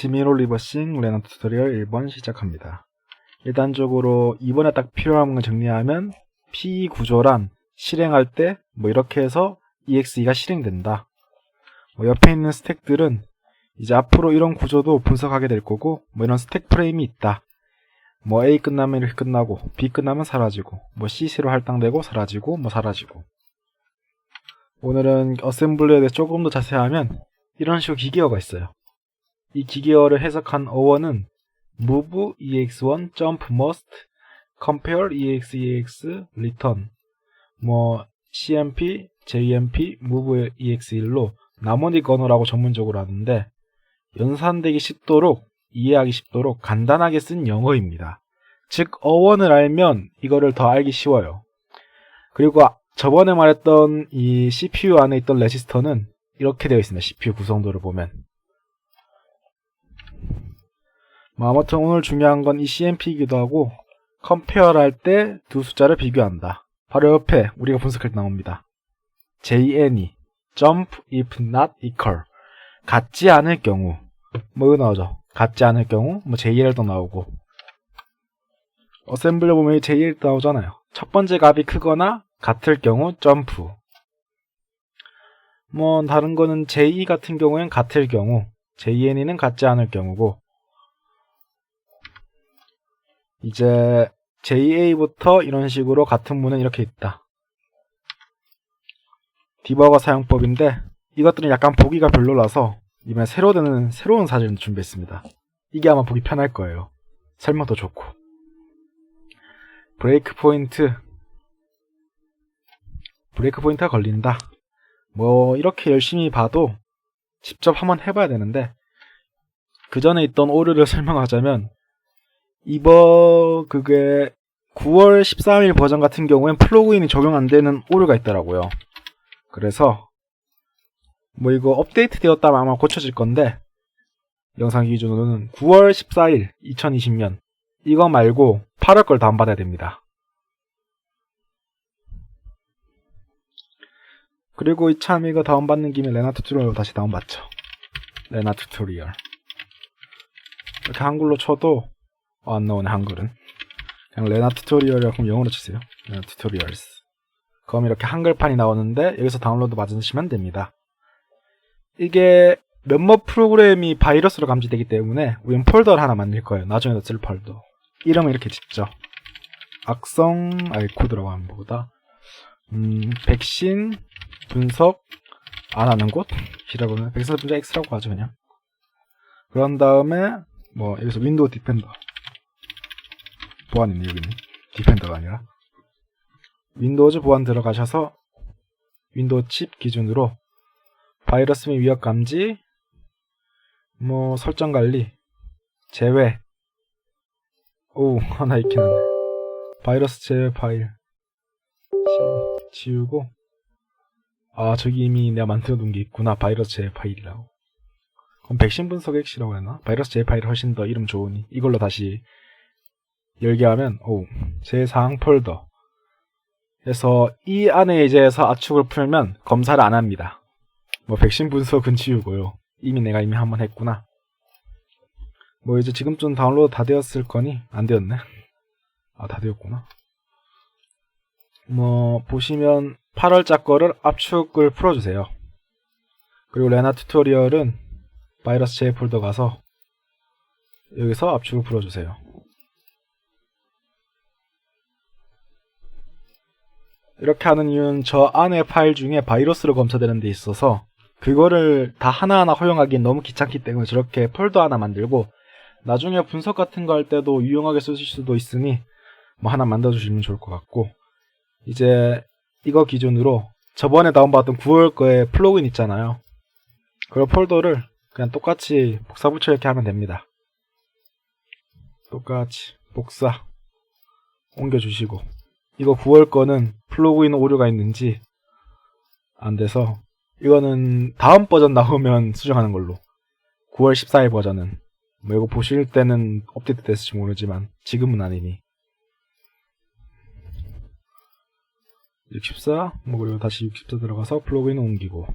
치밀로 리버싱 레너 튜토리얼 1번 시작합니다. 일단적으로 이번에 딱 필요한 걸 정리하면 PE 구조란 실행할 때 이렇게 해서 EXE가 실행된다. 옆에 있는 스택들은 이제 앞으로 이런 구조도 분석하게 될 거고 이런 스택 프레임이 있다. A 끝나면 이렇게 끝나고 B 끝나면 사라지고 CC로 할당되고 사라지고 사라지고. 오늘은 어셈블리에 대해 조금 더 자세하면 이런 식으로 기계어가 있어요. 이 기계어를 해석한 어원은 move ex1, jump must, compare ex, return, cmp, jmp, move ex1로 나머지 언어라고 전문적으로 하는데 연산되기 쉽도록 이해하기 쉽도록 간단하게 쓴 영어입니다. 즉 어원을 알면 이거를 더 알기 쉬워요. 그리고 저번에 말했던 이 CPU 안에 있던 레지스터는 이렇게 되어 있습니다. CPU 구성도를 보면. 아무튼 오늘 중요한 건 이 CMP이기도 하고 컴페어를 할 때 두 숫자를 비교한다. 바로 옆에 우리가 분석할 때 나옵니다. JNE Jump if not equal 같지 않을 경우 이거 나오죠. 같지 않을 경우 JL도 나오고 어셈블리 보면 JL도 나오잖아요. 첫 번째 값이 크거나 같을 경우 점프 다른 거는 JE 같은 경우엔 같을 경우 JNE는 같지 않을 경우고 이제 JA부터 이런 식으로 같은 문은 이렇게 있다. 디버거 사용법인데 이것들은 약간 보기가 별로라서 이번에 새로운 사진을 준비했습니다. 이게 아마 보기 편할 거예요. 설명도 좋고. 브레이크 포인트가 걸린다. 이렇게 열심히 봐도 직접 한번 해봐야 되는데 그 전에 있던 오류를 설명하자면 그게 9월 13일 버전 같은 경우엔 플러그인이 적용 안 되는 오류가 있더라고요. 그래서 이거 업데이트 되었다면 아마 고쳐질 건데 영상 기준으로는 9월 14일 2020년 이거 말고 8월 걸 다운받아야 됩니다. 그리고 참 이거 다운받는 김에 레나 튜토리얼로 다시 다운받죠. 레나 튜토리얼 이렇게 한글로 쳐도 안 나오네. 한글은 그냥 레나 튜토리얼이라고 그럼 영어로 치세요. 레나 튜토리얼스. 그럼 이렇게 한글판이 나오는데 여기서 다운로드 받으시면 됩니다. 이게 몇몇 프로그램이 바이러스로 감지되기 때문에 우리는 폴더를 하나 만들 거예요. 나중에도 쓸 폴더. 이름을 이렇게 짓죠. 악성 코드라고 하는 것보다 백신 분석 안 하는 곳? 이라고 하면 백신 분석 X라고 하죠. 그냥. 그런 다음에 여기서 윈도우 디펜더 보안이네. 여기는 디펜더가 아니라 윈도우즈 보안 들어가셔서 윈도우 칩 기준으로 바이러스 및 위협 감지 설정 관리 제외 하나 있긴 하네. 바이러스 제외 파일 지우고 저기 이미 내가 만들어 놓은 게 있구나. 바이러스 제외 파일이라고. 그럼 백신 분석 X라고 해야 하나? 바이러스 제외 파일이 훨씬 더 이름 좋으니 이걸로 다시 열게 하면 제사항 폴더 해서 이 안에 이제서 압축을 풀면 검사를 안 합니다. 백신 분석은 지우고요. 이미 한번 했구나. 이제 지금쯤 다운로드 다 되었을 거니 안 되었네. 다 되었구나. 보시면 8월자 거를 압축을 풀어주세요. 그리고 레나 튜토리얼은 바이러스 제외 폴더 가서 여기서 압축을 풀어주세요. 이렇게 하는 이유는 저 안에 파일 중에 바이러스로 검사되는 데 있어서 그거를 다 하나하나 허용하기엔 너무 귀찮기 때문에 저렇게 폴더 하나 만들고 나중에 분석 같은 거 할 때도 유용하게 쓰실 수도 있으니 하나 만들어주시면 좋을 것 같고 이제 이거 기준으로 저번에 다운받았던 9월 거에 플러그인 있잖아요. 그런 폴더를 그냥 똑같이 복사 붙여 이렇게 하면 됩니다. 똑같이 복사 옮겨주시고 이거 9월 거는 플러그인 오류가 있는지 안 돼서 이거는 다음 버전 나오면 수정하는 걸로 9월 14일 버전은 이거 보실 때는 업데이트 됐을지 모르지만 지금은 아니니 64 그리고 다시 64 들어가서 플러그인 옮기고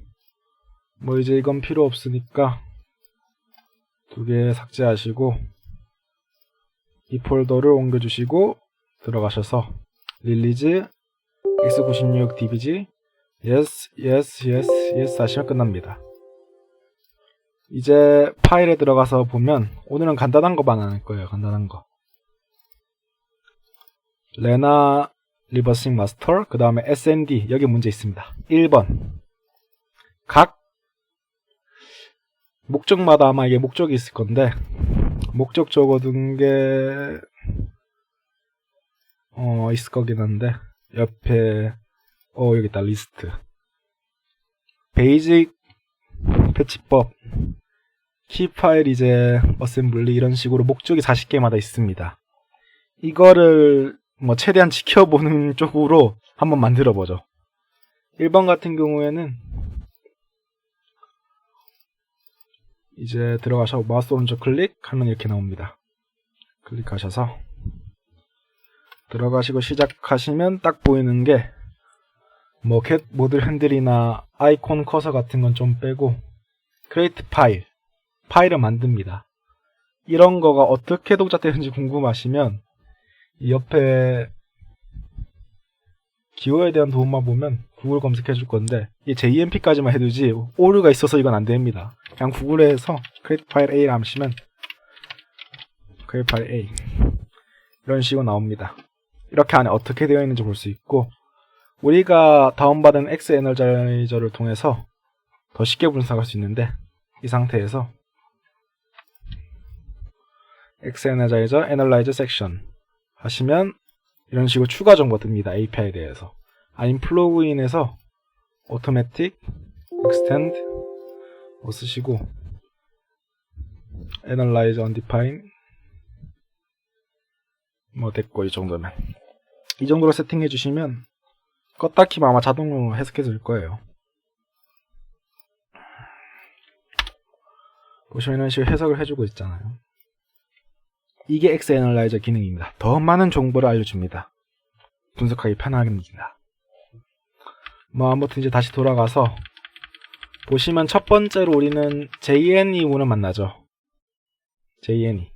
이제 이건 필요 없으니까 두 개 삭제하시고 이 폴더를 옮겨주시고 들어가셔서 릴리즈 x96 dbg yes yes yes yes 하시면 끝납니다. 이제 파일에 들어가서 보면 오늘은 간단한 거만 할 거예요. 간단한 거. 레나 리버싱 마스터 그 다음에 SND 여기 문제 있습니다. 1번 각 목적마다 아마 이게 목적이 있을 건데 목적 적어둔 게 있을 거긴 한데 옆에 여기 있다. 리스트 베이직 패치법 키 파일 이제 어셈블리 이런 식으로 목적이 40개마다 있습니다. 이거를 뭐 최대한 지켜보는 쪽으로 한번 만들어 보죠. 1번 같은 경우에는 이제 들어가셔서 마우스 오른쪽 클릭하면 이렇게 나옵니다. 클릭하셔서 들어가시고 시작하시면 딱 보이는 게 뭐 겟 모듈 핸들이나 아이콘 커서 같은 건 좀 빼고 크리에이트 파일을 만듭니다. 이런 거가 어떻게 동작되는지 궁금하시면 이 옆에 기호에 대한 도움만 보면 구글 검색해 줄 건데 이 JMP까지만 해두지 오류가 있어서 이건 안 됩니다. 그냥 구글에서 create file A를 하시면 create file A 이런 식으로 나옵니다. 이렇게 안에 어떻게 되어 있는지 볼 수 있고 우리가 다운받은 X 에너자이저를 통해서 더 쉽게 분석할 수 있는데 이 상태에서 X 에너자이저 애널라이저 섹션 하시면 이런 식으로 추가 정보가 뜹니다. API에 대해서. 아니면 플러그인에서 automatic extend 쓰시고 analyze undefined 뭐 됐고 이 정도면 이 정도로 세팅해 주시면 껐다 키면 아마 자동으로 해석해 줄 거예요. 보시면 이런 식으로 해석을 해주고 있잖아요. 이게 X 애널라이저 기능입니다. 더 많은 정보를 알려줍니다. 분석하기 편합니다. 뭐 아무튼 이제 다시 돌아가서 보시면 첫 번째로 우리는 JNE 문을 만나죠. JNE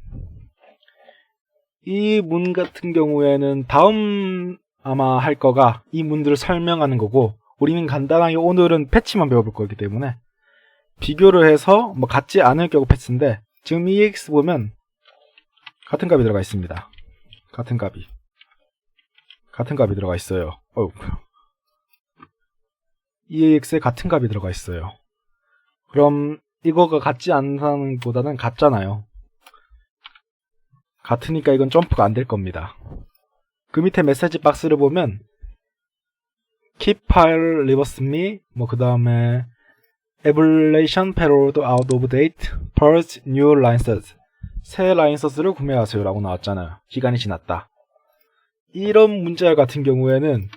이 문 같은 경우에는 다음 아마 할 거가 이 문들을 설명하는 거고 우리는 간단하게 오늘은 패치만 배워볼 거기 때문에 비교를 해서 뭐 같지 않을 경우 패치인데 지금 EX 보면 같은 값이 들어가 있습니다. 같은 값이 들어가 있어요. EAX에 같은 값이 들어가 있어요. 그럼 이거가 같지 않다는 보다는 같잖아요. 같으니까 이건 점프가 안 될 겁니다. 그 밑에 메시지 박스를 보면 keep file reverse me 뭐 그 다음에 evaluation payload out of date purge new licenses 새 라인서스를 구매하세요 라고 나왔잖아요. 기간이 지났다. 이런 문자 같은 경우에는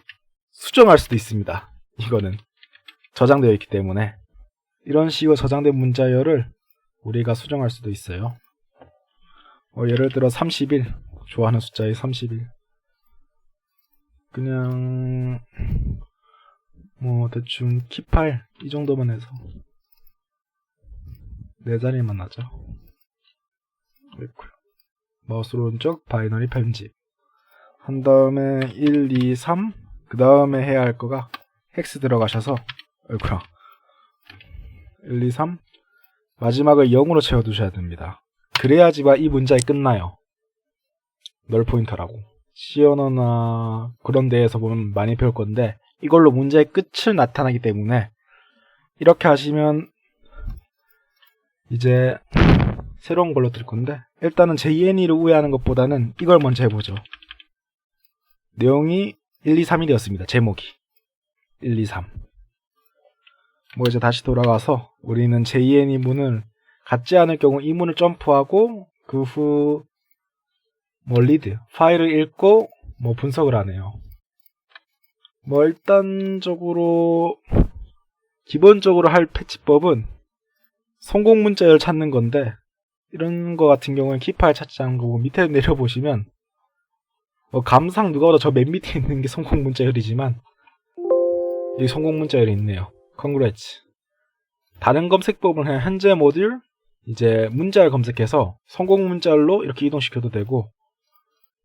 수정할 수도 있습니다. 이거는 저장되어 있기 때문에 이런 식으로 저장된 문자열을 우리가 수정할 수도 있어요. 예를 들어 30일 좋아하는 숫자의 30일 그냥 뭐 대충 키8 이 정도만 해서 4자리만 하죠. 그렇고요. 마우스 오른쪽 바이너리 편집 한 다음에 1, 2, 3 그 다음에 해야 할 거가 헥스 들어가셔서 1, 2, 3 마지막을 0으로 채워두셔야 됩니다. 그래야지만 이 문장이 끝나요. 널 포인터라고 C 언어나 그런 데에서 보면 많이 배울 건데 이걸로 문제의 끝을 나타나기 때문에 이렇게 하시면 이제 새로운 걸로 들 건데 일단은 JNE를 우회하는 것보다는 이걸 먼저 해보죠. 내용이 1, 2, 3이 되었습니다. 제목이 1, 2, 3 뭐 이제 다시 돌아가서 우리는 JNE 문을 같지 않을 경우 이 문을 점프하고 그 후 뭐 리드 파일을 읽고 뭐 분석을 하네요. 뭐 일단적으로 기본적으로 할 패치법은 성공 문자열 찾는 건데 이런 거 같은 경우는 키 파일 찾지 않은 거고 밑에 내려보시면 뭐 감상 누가 봐도 저 맨 밑에 있는 게 성공 문자열이지만 여기 성공 문자열이 있네요. Congrats. 다른 검색법은 그냥 현재 모듈 이제 문자를 검색해서 성공 문자열로 이렇게 이동시켜도 되고,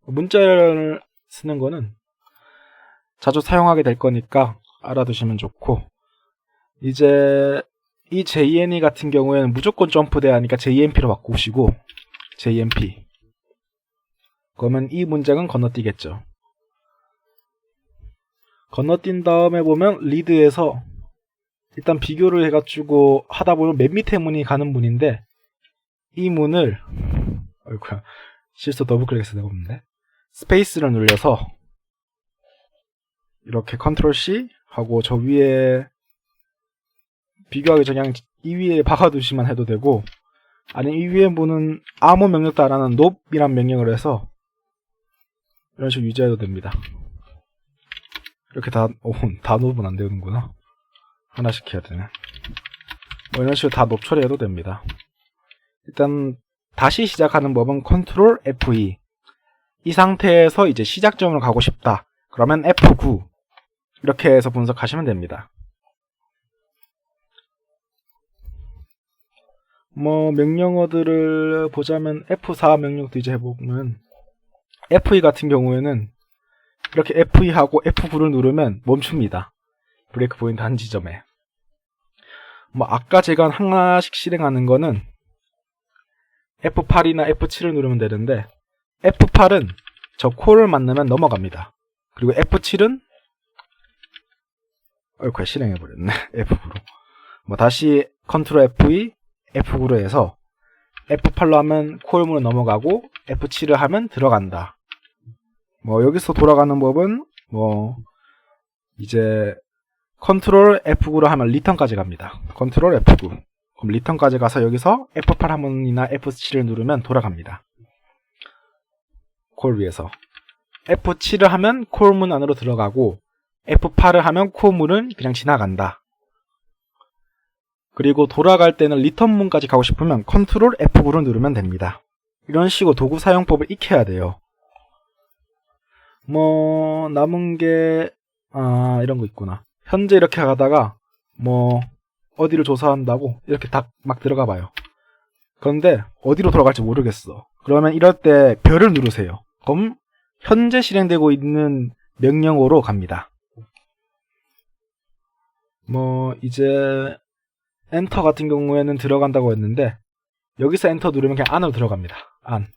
문자열을 쓰는 거는 자주 사용하게 될 거니까 알아두시면 좋고, 이제 이 JNE 같은 경우에는 무조건 점프돼야 하니까 JMP로 바꾸시고, JMP. 그러면 이 문장은 건너뛰겠죠. 건너뛴 다음에 보면 리드에서 일단 비교를 해가지고 하다 보면 맨 밑에 문이 가는 문인데, 이 문을 어이구야, 실수 더블클릭해서 내가 없는데, 스페이스를 눌려서 이렇게 컨트롤 C 하고 저 위에 비교하기 전에 그냥 이 위에 박아두시만 해도 되고, 아니 이 위에 문은 아무 명령도 안 하는 nope이란 명령을 해서 이런 식으로 유지해도 됩니다. 이렇게 다 nope는 안 되는구나. 하나씩 해야 되네. 뭐 이런 식으로 다 nope 처리해도 됩니다. 일단 다시 시작하는 법은 컨트롤 F2. 이 상태에서 이제 시작점으로 가고 싶다. 그러면 F9. 이렇게 해서 분석하시면 됩니다. 뭐 명령어들을 보자면 F4 명령도 이제 해보면, F2 같은 경우에는 이렇게 F2하고 F9를 누르면 멈춥니다. 브레이크 포인트 한 지점에. 뭐 아까 제가 하나씩 실행하는 거는 F8이나 F7을 누르면 되는데, F8은 저 콜을 만나면 넘어갑니다. 그리고 F7은 어이쿠 실행해버렸네. F9로. 뭐 다시 컨트롤 F2, F9로 해서 F8로 하면 콜문을 넘어가고 F7을 하면 들어간다. 뭐 여기서 돌아가는 법은 뭐 이제 컨트롤 F9로 하면 리턴까지 갑니다. 컨트롤 F9. 그럼 리턴까지 가서 여기서 F8 한 번이나 F7을 누르면 돌아갑니다. 콜 위에서. F7을 하면 콜문 안으로 들어가고, F8을 하면 콜문은 그냥 지나간다. 그리고 돌아갈 때는 리턴문까지 가고 싶으면 컨트롤 F9를 누르면 됩니다. 이런 식으로 도구 사용법을 익혀야 돼요. 뭐 남은 게 이런 거 있구나. 현재 이렇게 가다가 뭐 어디를 조사한다고 이렇게 딱 막 들어가 봐요. 그런데 어디로 돌아갈지 모르겠어. 그러면 이럴 때 별을 누르세요. 그럼 현재 실행되고 있는 명령어로 갑니다. 뭐 이제 엔터 같은 경우에는 들어간다고 했는데, 여기서 엔터 누르면 그냥 안으로 들어갑니다. 안.